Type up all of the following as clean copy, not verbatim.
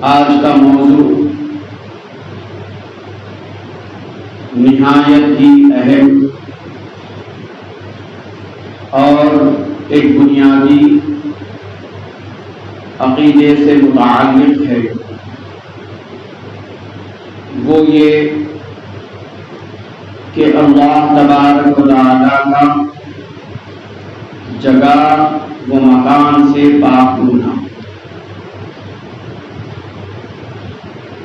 آج کا موضوع نہایت ہی اہم اور ایک بنیادی عقیدے سے متعلق ہے، وہ یہ کہ اللہ تبارک و تعالیٰ کا جگہ و مکان سے پاک ہونا۔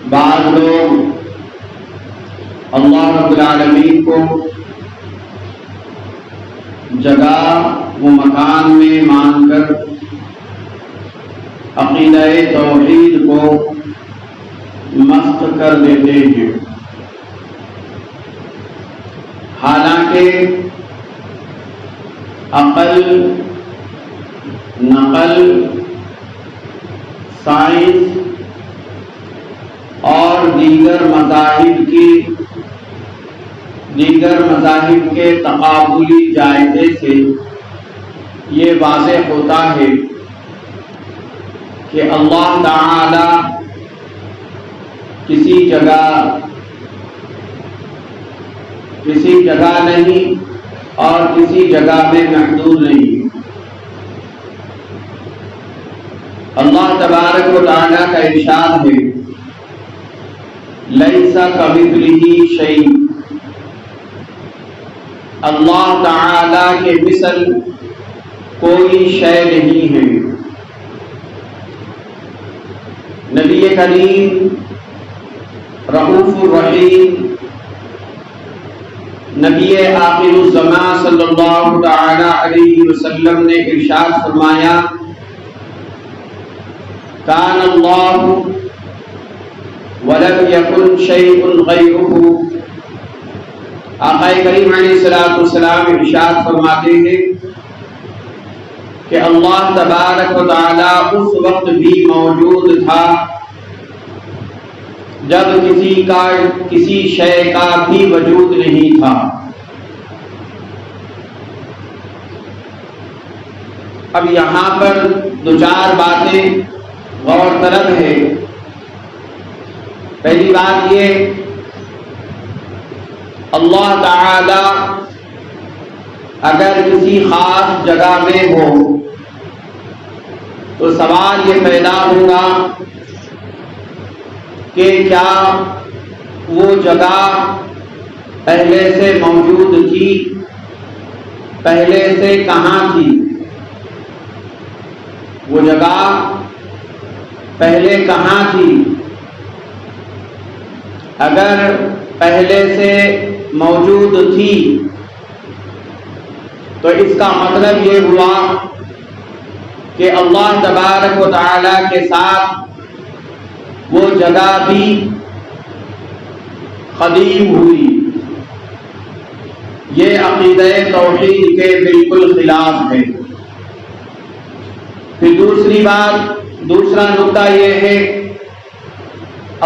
بعض لوگ اللہ رب العالمین کو جگہ و مکان میں مان کر عقیدہ توحید کو مسخ کر دیتے ہیں، حالانکہ عقل، نقل، سائنس اور دیگر مذاہب کے تقابلی جائزے سے یہ واضح ہوتا ہے کہ اللہ تعالی کسی جگہ نہیں اور کسی جگہ میں محدود نہیں۔ اللہ تبارک و تعالیٰ کا ارشاد ہے، لیس کمثلہ شیء، اللہ تعالیٰ کے مثل کوئی شے نہیں ہے۔ نبی کریم رؤوف الرحیم، نبی آخر الزمان صلی اللہ تعالی علیہ وسلم نے ارشاد فرمایا، کان اللہ ولم یکن شیء غیرہ۔ آقا کریم علیہ السلام ارشاد فرماتے ہیں کہ اللہ تبارک و تعالی اس وقت بھی موجود تھا جب کسی شے کا بھی وجود نہیں تھا۔ اب یہاں پر دو چار باتیں غور طلب ہے۔ پہلی بات یہ، اللہ تعالی اگر کسی خاص جگہ میں ہو تو سوال یہ پیدا ہوگا کہ کیا وہ جگہ پہلے سے موجود تھی؟ پہلے سے کہاں تھی؟ وہ جگہ پہلے کہاں تھی؟ اگر پہلے سے موجود تھی تو اس کا مطلب یہ ہوا کہ اللہ تبارک و تعالی کے ساتھ وہ جگہ بھی قدیم ہوئی۔ یہ عقیدہ توحید کے بالکل خلاف ہے۔ پھر دوسرا نقطہ یہ ہے،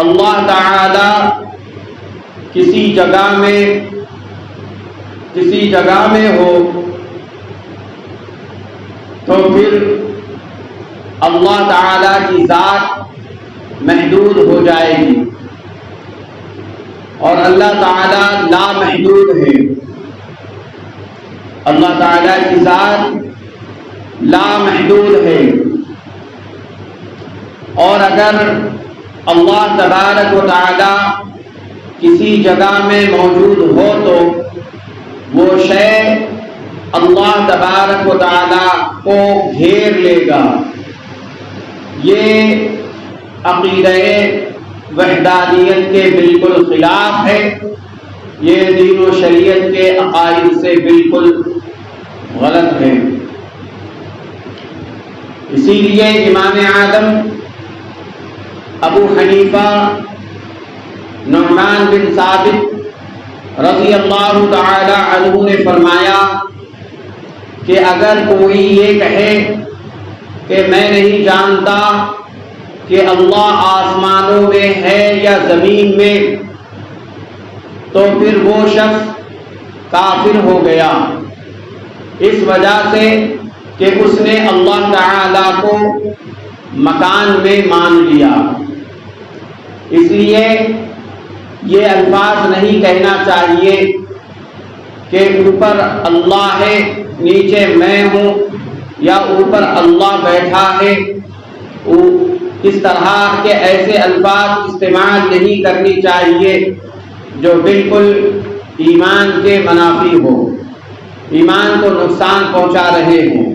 اللہ تعالی کسی جگہ میں ہو تو پھر اللہ تعالی کی ذات محدود ہو جائے گی، اور اللہ تعالی لا محدود ہے۔ اللہ تعالی کی ذات لا محدود ہے، اور اگر اللہ تبارک و تعالی کسی جگہ میں موجود ہو تو وہ شے اللہ تبارک و تعالی کو گھیر لے گا۔ یہ عقیدہ وحدانیت کے بالکل خلاف ہے، یہ دین و شریعت کے عقائد سے بالکل غلط ہے۔ اسی لیے امام اعظم ابو حنیفہ نعمان بن ثابت رضی اللہ تعالی عنہ نے فرمایا کہ اگر کوئی یہ کہے کہ میں نہیں جانتا کہ اللہ آسمانوں میں ہے یا زمین میں، تو پھر وہ شخص کافر ہو گیا، اس وجہ سے کہ اس نے اللہ تعالی کو مکان میں مان لیا۔ اس لیے یہ الفاظ نہیں کہنا چاہیے کہ اوپر اللہ ہے نیچے میں ہوں، یا اوپر اللہ بیٹھا ہے۔ اس طرح کے ایسے الفاظ استعمال نہیں کرنی چاہیے جو بالکل ایمان کے منافی ہو، ایمان کو نقصان پہنچا رہے ہوں۔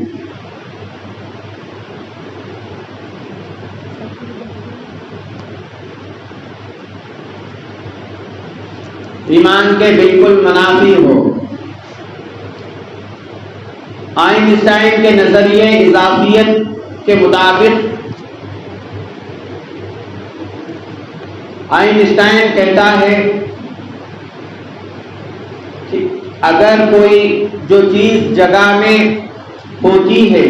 ایمان کے بالکل منافی ہو۔ آئنسٹائن کے نظریے اضافیت کے مطابق آئنسٹائن کہتا ہے کہ اگر کوئی جو چیز جگہ میں ہوتی ہے،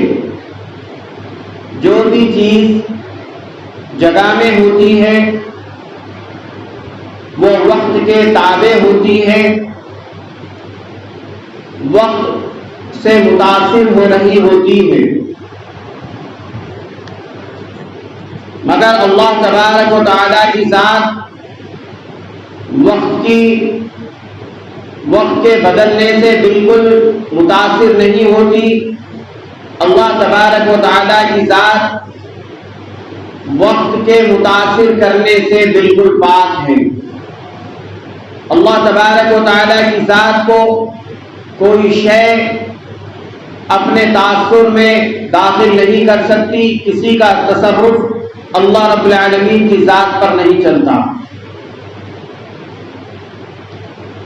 جو بھی چیز جگہ میں ہوتی ہے وہ وقت کے تابع ہوتی ہے، وقت سے متاثر ہو رہی ہوتی ہے، مگر اللہ تبارک و تعالیٰ کی ذات وقت کے بدلنے سے بالکل متاثر نہیں ہوتی۔ اللہ تبارک و تعالیٰ کی ذات وقت کے متاثر کرنے سے بالکل پاک ہے۔ اللہ تبارک و تعالیٰ کی ذات کو کوئی شے اپنے تاثر میں داخل نہیں کر سکتی، کسی کا تصرف اللہ رب العالمین کی ذات پر نہیں چلتا۔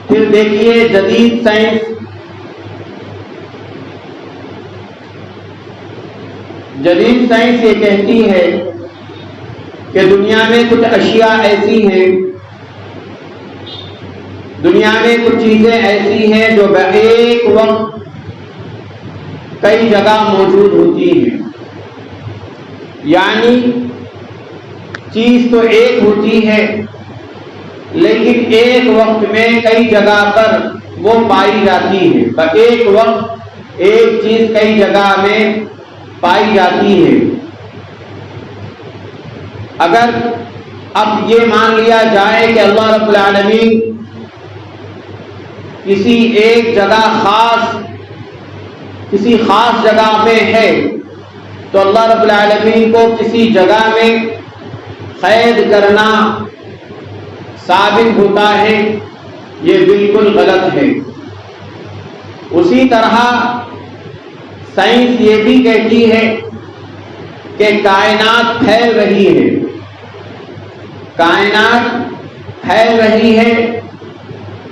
پھر دیکھیے جدید سائنس یہ کہتی ہے کہ دنیا میں کچھ اشیاء ایسی ہیں، دنیا میں کچھ چیزیں ایسی ہیں جو ایک وقت کئی جگہ موجود ہوتی ہیں، یعنی چیز تو ایک ہوتی ہے لیکن ایک وقت میں کئی جگہ پر وہ پائی جاتی ہے، ایک وقت ایک چیز کئی جگہ میں پائی جاتی ہے۔ اگر اب یہ مان لیا جائے کہ اللہ رب العالمین کسی ایک جگہ کسی خاص جگہ میں ہے، تو اللہ رب العالمین کو کسی جگہ میں قید کرنا ثابت ہوتا ہے، یہ بالکل غلط ہے۔ اسی طرح سائنس یہ بھی کہتی ہے کہ کائنات پھیل رہی ہے، کائنات پھیل رہی ہے۔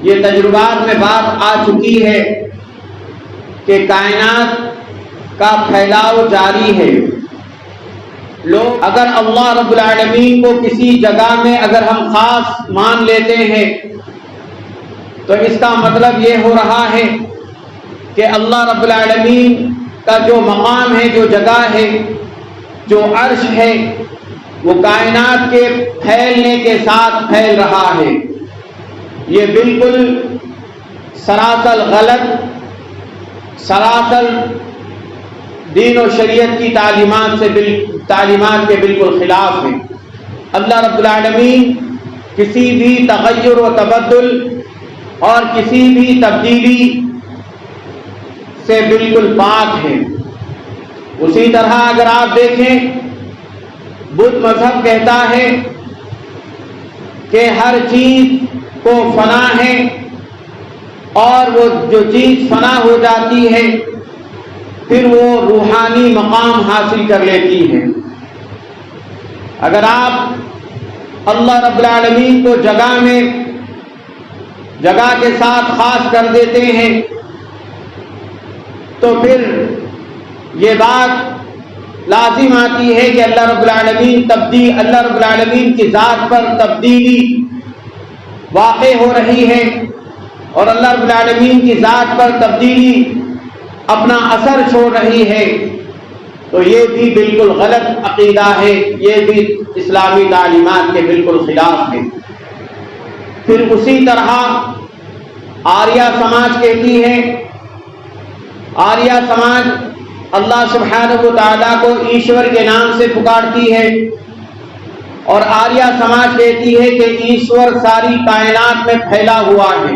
یہ تجربات میں بات آ چکی ہے کہ کائنات کا پھیلاؤ جاری ہے۔ لوگ اگر اللہ رب العالمین کو کسی جگہ میں اگر ہم خاص مان لیتے ہیں تو اس کا مطلب یہ ہو رہا ہے کہ اللہ رب العالمین کا جو مقام ہے، جو جگہ ہے، جو عرش ہے، وہ کائنات کے پھیلنے کے ساتھ پھیل رہا ہے۔ یہ بالکل سراسر غلط، سراسر دین و شریعت کی تعلیمات کے بالکل خلاف ہے۔ اللہ رب العالمین کسی بھی تغیر و تبدل اور کسی بھی تبدیلی سے بالکل پاک ہے۔ اسی طرح اگر آپ دیکھیں بدھ مذہب کہتا ہے کہ ہر چیز کو فنا ہے، اور وہ جو چیز فنا ہو جاتی ہے پھر وہ روحانی مقام حاصل کر لیتی ہے۔ اگر آپ اللہ رب العالمین کو جگہ کے ساتھ خاص کر دیتے ہیں تو پھر یہ بات لازم آتی ہے کہ اللہ رب العالمین کی ذات پر تبدیلی واقع ہو رہی ہے، اور اللہ رب العالمین کی ذات پر تبدیلی اپنا اثر چھوڑ رہی ہے، تو یہ بھی بالکل غلط عقیدہ ہے، یہ بھی اسلامی تعلیمات کے بالکل خلاف ہے۔ پھر اسی طرح آریہ سماج کہتی ہے، آریہ سماج اللہ سبحانہ و تعالیٰ کو ایشور کے نام سے پکارتی ہے، اور آریہ سماج کہتی ہے کہ ایشور ساری کائنات میں پھیلا ہوا ہے،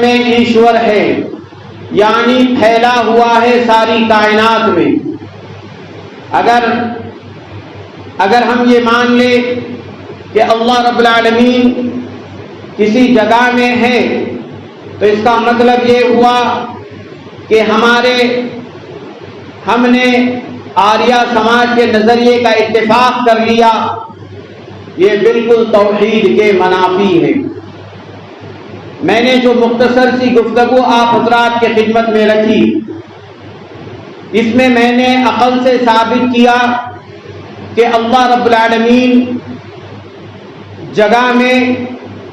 میں ایشور ہے، یعنی پھیلا ہوا ہے ساری کائنات میں۔ اگر ہم یہ مان لیں کہ اللہ رب العالمین کسی جگہ میں ہے تو اس کا مطلب یہ ہوا کہ ہم نے آریہ سماج کے نظریے کا اتفاق کر لیا۔ یہ بالکل توحید کے منافی ہے۔ میں نے جو مختصر سی گفتگو آپ حضرات کے خدمت میں رکھی، اس میں نے عقل سے ثابت کیا کہ اللہ رب العالمین جگہ میں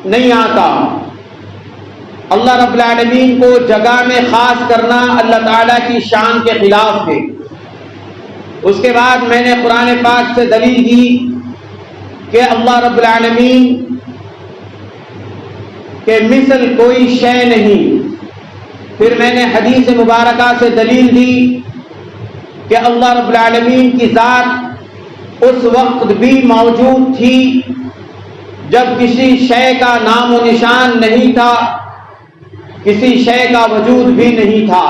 نہیں آتا۔ اللہ رب العالمین کو جگہ میں خاص کرنا اللہ تعالیٰ کی شان کے خلاف ہے۔ اس کے بعد میں نے قرآن پاک سے دلیل دی کہ اللہ رب العالمین کہ مثل کوئی شے نہیں۔ پھر میں نے حدیث مبارکہ سے دلیل دی کہ اللہ رب العالمین کی ذات اس وقت بھی موجود تھی جب کسی شے کا نام و نشان نہیں تھا، کسی شے کا وجود بھی نہیں تھا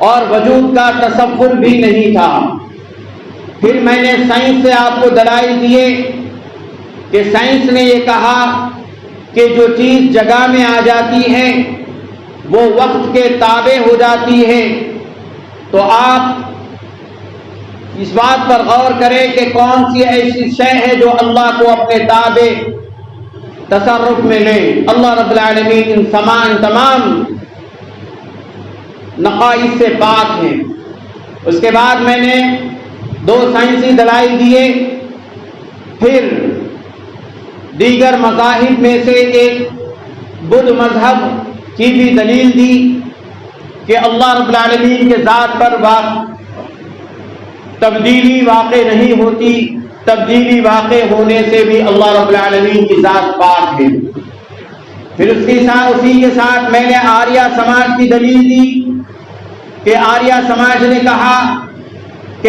اور وجود کا تصور بھی نہیں تھا۔ پھر میں نے سائنس سے آپ کو دلائل دیے کہ سائنس نے یہ کہا کہ جو چیز جگہ میں آ جاتی ہے وہ وقت کے تابع ہو جاتی ہے۔ تو آپ اس بات پر غور کریں کہ کون سی ایسی شے ہے جو اللہ کو اپنے تابع تصرف میں لے۔ اللہ رب العالمین ان تمام نقائص سے پاک ہیں۔ اس کے بعد میں نے 2 سائنسی دلائل دیے۔ پھر دیگر مذاہب میں سے ایک بدھ مذہب کی بھی دلیل دی کہ اللہ رب العالمین کے ذات پر تبدیلی واقع نہیں ہوتی، تبدیلی واقع ہونے سے بھی اللہ رب العالمین کی ذات پاک ہے۔ پھر اسی کے ساتھ میں نے آریہ سماج کی دلیل دی کہ آریہ سماج نے کہا کہ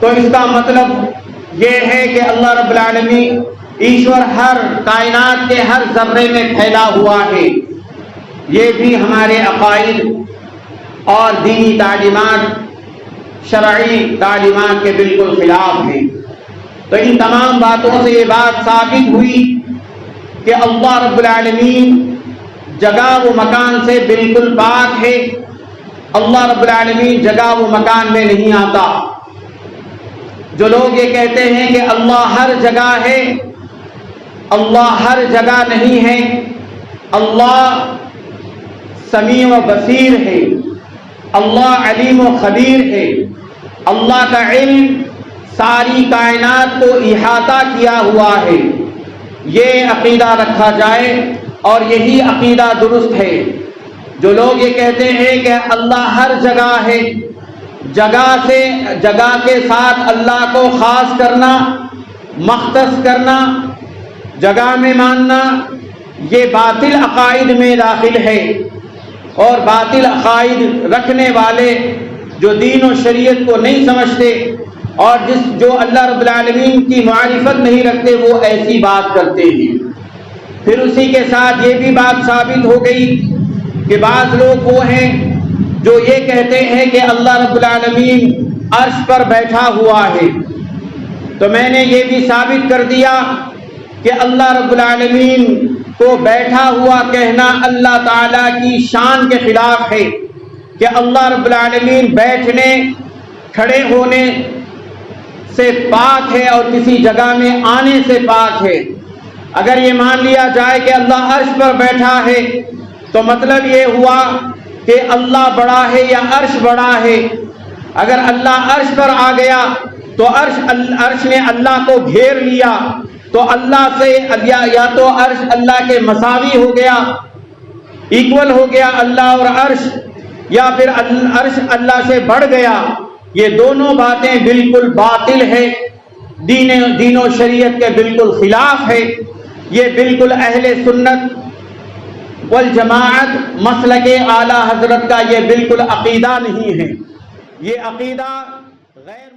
تو اس کا مطلب یہ ہے کہ اللہ رب العالمین ایشور ہر کائنات کے ہر ذرے میں پھیلا ہوا ہے۔ یہ بھی ہمارے عقائد اور دینی تعلیمات، شرعی تعلیمات کے بالکل خلاف ہیں۔ تو ان تمام باتوں سے یہ بات ثابت ہوئی کہ اللہ رب العالمین جگہ و مکان سے بالکل پاک ہے۔ اللہ رب العالمین جگہ و مکان میں نہیں آتا۔ جو لوگ یہ کہتے ہیں کہ اللہ ہر جگہ ہے، اللہ ہر جگہ نہیں ہے۔ اللہ سمیع و بصیر ہے، اللہ علیم و خبیر ہے۔ اللہ کا علم ساری کائنات کو احاطہ کیا ہوا ہے۔ یہ عقیدہ رکھا جائے اور یہی عقیدہ درست ہے۔ جو لوگ یہ کہتے ہیں کہ اللہ ہر جگہ ہے، جگہ کے ساتھ اللہ کو خاص کرنا، مختص کرنا، جگہ میں ماننا، یہ باطل عقائد میں داخل ہے۔ اور باطل عقائد رکھنے والے جو دین و شریعت کو نہیں سمجھتے اور جو اللہ رب العالمین کی معرفت نہیں رکھتے، وہ ایسی بات کرتے ہیں۔ پھر اسی کے ساتھ یہ بھی بات ثابت ہو گئی کہ بعض لوگ وہ ہیں جو یہ کہتے ہیں کہ اللہ رب العالمین عرش پر بیٹھا ہوا ہے۔ تو میں نے یہ بھی ثابت کر دیا کہ اللہ رب العالمین کو بیٹھا ہوا کہنا اللہ تعالیٰ کی شان کے خلاف ہے کہ اللہ رب العالمین بیٹھنے، کھڑے ہونے سے پاک ہے اور کسی جگہ میں آنے سے پاک ہے۔ اگر یہ مان لیا جائے کہ اللہ عرش پر بیٹھا ہے تو مطلب یہ ہوا کہ اللہ بڑا ہے یا عرش بڑا ہے۔ اگر اللہ عرش پر آ گیا تو عرش نے اللہ کو گھیر لیا، تو اللہ سے یا تو عرش اللہ کے مساوی ہو گیا، ایکول ہو گیا اللہ اور عرش، یا پھر عرش اللہ سے بڑھ گیا۔ یہ دونوں باتیں بالکل باطل ہے، دین و شریعت کے بالکل خلاف ہے۔ یہ بالکل اہل سنت والجماعت مسلک اعلی حضرت کا یہ بالکل عقیدہ نہیں ہے۔ یہ عقیدہ غیر